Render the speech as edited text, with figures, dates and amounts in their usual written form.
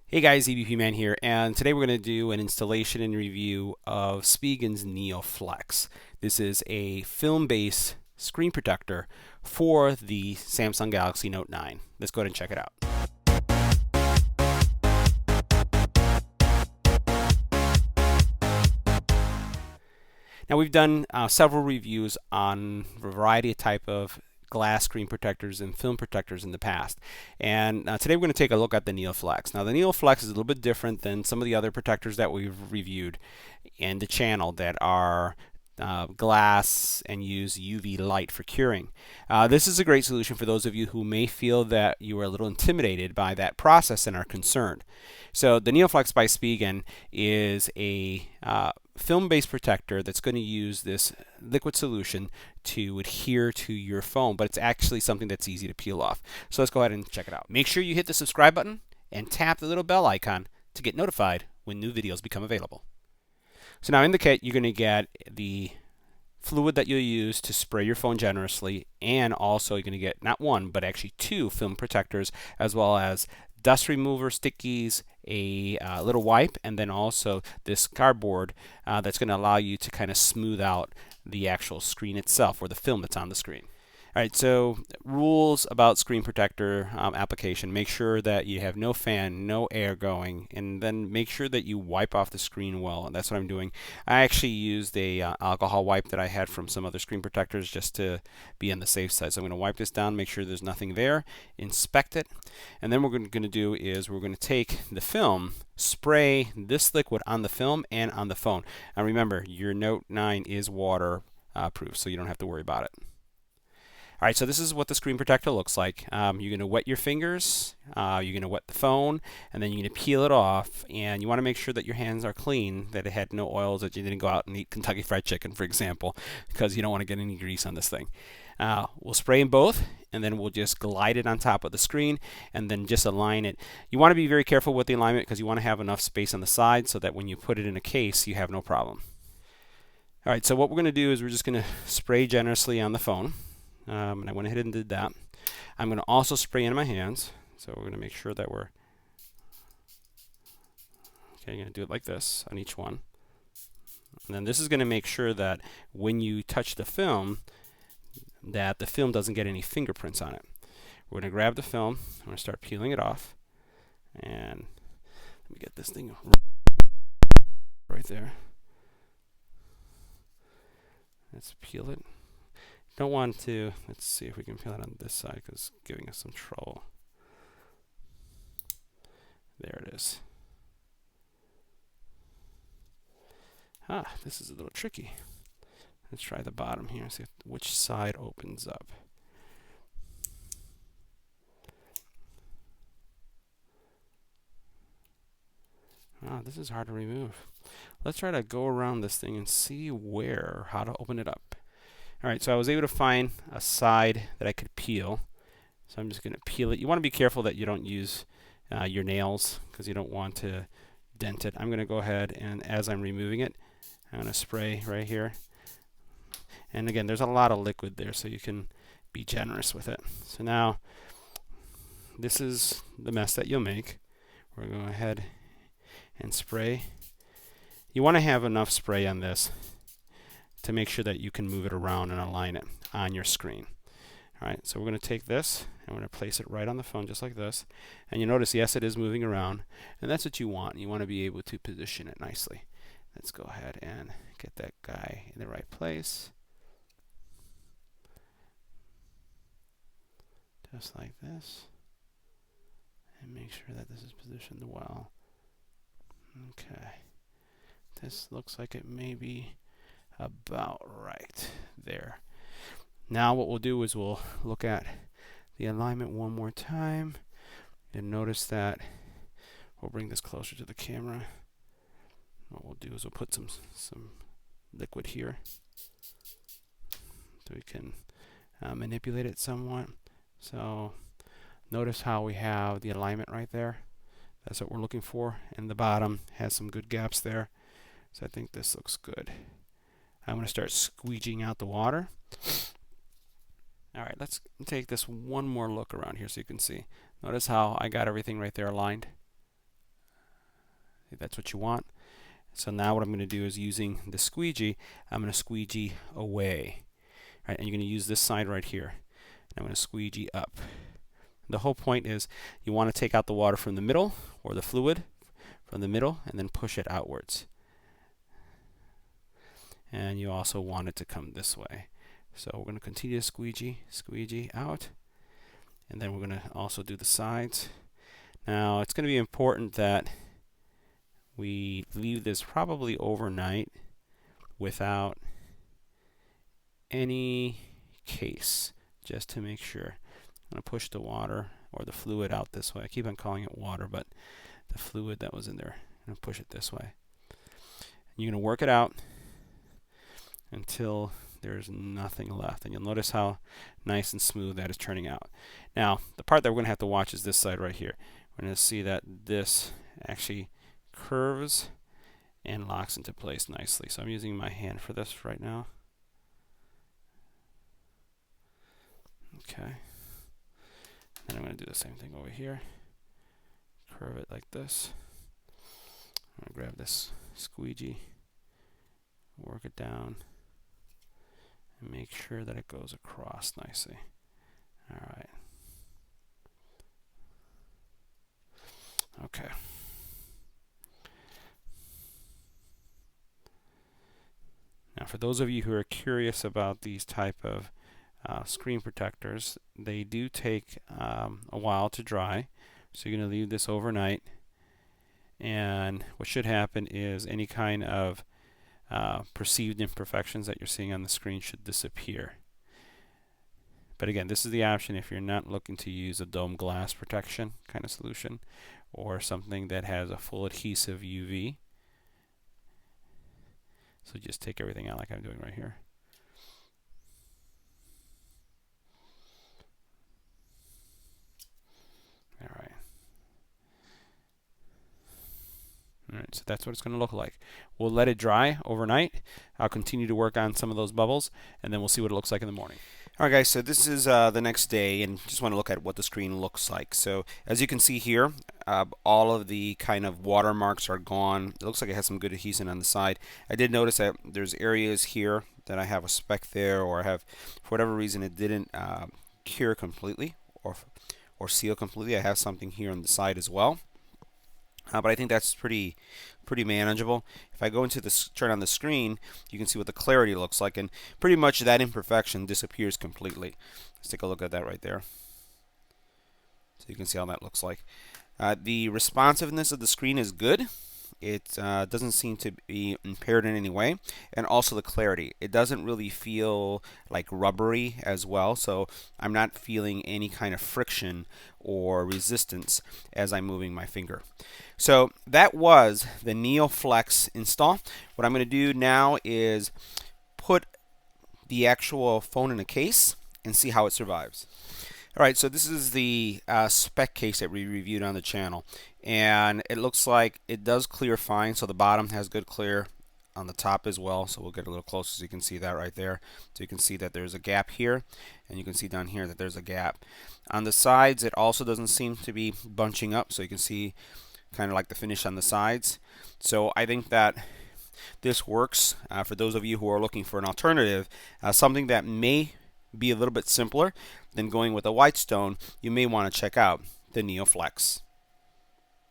Hey guys, EBPMAN here, and today we're going to do an installation and review of Spigen's Neo Flex. This is a film-based screen protector for the Samsung Galaxy Note 9. Let's go ahead and check it out. Now we've done several reviews on a variety of type of glass screen protectors and film protectors in the past, and today we're going to take a look at the NeoFlex. Now the NeoFlex is a little bit different than some of the other protectors that we've reviewed in the channel that are glass and use UV light for curing. This is a great solution for those of you who may feel that you are a little intimidated by that process and are concerned. So the NeoFlex by Spigen is a film-based protector that's going to use this liquid solution to adhere to your phone, but it's actually something that's easy to peel off. So let's go ahead and check it out. Make sure you hit the subscribe button and tap the little bell icon to get notified when new videos become available. So now in the kit, you're going to get the fluid that you'll use to spray your phone generously, and also you're going to get not one, but actually two film protectors, as well as dust remover stickies, a little wipe, and then also this cardboard that's going to allow you to kind of smooth out the actual screen itself, or the film that's on the screen. All right, so rules about screen protector application. Make sure that you have no fan, no air going, and then make sure that you wipe off the screen well. And that's what I'm doing. I actually used a alcohol wipe that I had from some other screen protectors just to be on the safe side. So I'm going to wipe this down, make sure there's nothing there, inspect it, and then what we're going to do is we're going to take the film, spray this liquid on the film and on the phone. Now remember, your Note 9 is water proof, so you don't have to worry about it. All right, so this is what the screen protector looks like. You're going to wet your fingers, you're going to wet the phone, and then you're going to peel it off. And you want to make sure that your hands are clean, that it had no oils, that you didn't go out and eat Kentucky Fried Chicken, for example, because you don't want to get any grease on this thing. We'll spray them both, and then we'll just glide it on top of the screen, and then just align it. You want to be very careful with the alignment because you want to have enough space on the side so that when you put it in a case, you have no problem. All right, so what we're going to do is we're just going to spray generously on the phone. And I went ahead and did that. I'm going to also spray in my hands. So we're going to make sure that we're going to do it like this on each one. And then this is going to make sure that when you touch the film, that the film doesn't get any fingerprints on it. We're going to grab the film. I'm going to start peeling it off. And let me get this thing right there. Let's peel it. Don't want to, let's see if we can peel it on this side because it's giving us some trouble. There it is. This is a little tricky. Let's try the bottom here and see which side opens up. This is hard to remove. Let's try to go around this thing and see how to open it up. Alright, so I was able to find a side that I could peel. So I'm just going to peel it. You want to be careful that you don't use your nails because you don't want to dent it. I'm going to go ahead and as I'm removing it, I'm going to spray right here. And again, there's a lot of liquid there, so you can be generous with it. So now, this is the mess that you'll make. We're going to go ahead and spray. You want to have enough spray on this to make sure that you can move it around and align it on your screen. Alright, so we're going to take this and we're going to place it right on the phone just like this. And you notice, yes, it is moving around, and that's what you want. You want to be able to position it nicely. Let's go ahead and get that guy in the right place. Just like this. And make sure that this is positioned well. Okay. This looks like it may be about right there. Now what we'll do is we'll look at the alignment one more time and notice that we'll bring this closer to the camera. What we'll do is we'll put some liquid here so we can manipulate it somewhat. So notice how we have the alignment right there. That's what we're looking for, and the bottom has some good gaps there. So I think this looks good. I'm going to start squeegeeing out the water. Alright, let's take this one more look around here so you can see. Notice how I got everything right there aligned. if that's what you want. So now what I'm going to do is, using the squeegee, I'm going to squeegee away. Right, and you're going to use this side right here. And I'm going to squeegee up. The whole point is you want to take out the water from the middle, or the fluid from the middle, and then push it outwards. And you also want it to come this way. So we're going to continue to squeegee out. And then we're going to also do the sides. Now it's going to be important that we leave this probably overnight without any case, just to make sure. I'm going to push the water or the fluid out this way. I keep on calling it water, but the fluid that was in there, I'm going to push it this way. And you're going to work it out until there's nothing left. And you'll notice how nice and smooth that is turning out. Now, the part that we're going to have to watch is this side right here. We're going to see that this actually curves and locks into place nicely. So I'm using my hand for this right now. Okay. Then I'm going to do the same thing over here. Curve it like this. I'm going to grab this squeegee, work it down, and make sure that it goes across nicely. All right. Okay. Now, for those of you who are curious about these type of screen protectors, they do take a while to dry. So you're going to leave this overnight. And what should happen is any kind of perceived imperfections that you're seeing on the screen should disappear. But again, this is the option if you're not looking to use a dome glass protection kind of solution, or something that has a full adhesive UV. So just take everything out like I'm doing right here. All right. Alright, so that's what it's going to look like. We'll let it dry overnight. I'll continue to work on some of those bubbles, and then we'll see what it looks like in the morning. Alright guys, so this is the next day, and just want to look at what the screen looks like. So as you can see here, all of the kind of watermarks are gone. It looks like it has some good adhesion on the side. I did notice that there's areas here that I have a speck there, or I have, for whatever reason, it didn't cure completely or seal completely. I have something here on the side as well. But I think that's pretty manageable. If I go into this, turn on the screen, you can see what the clarity looks like, and pretty much that imperfection disappears completely. Let's take a look at that right there. So you can see how that looks like. The responsiveness of the screen is good. It doesn't seem to be impaired in any way, and also the clarity. It doesn't really feel like rubbery as well, so I'm not feeling any kind of friction or resistance as I'm moving my finger. So that was the NeoFlex install. What I'm going to do now is put the actual phone in a case and see how it survives. Alright, so this is the spec case that we reviewed on the channel, and it looks like it does clear fine. So the bottom has good clear, on the top as well. So we'll get a little closer so you can see that right there. So you can see that there's a gap here, and you can see down here that there's a gap. On the sides, it also doesn't seem to be bunching up, so you can see kind of like the finish on the sides. So I think that this works for those of you who are looking for an alternative, something that may be a little bit simpler than going with a white stone. You may want to check out the NeoFlex.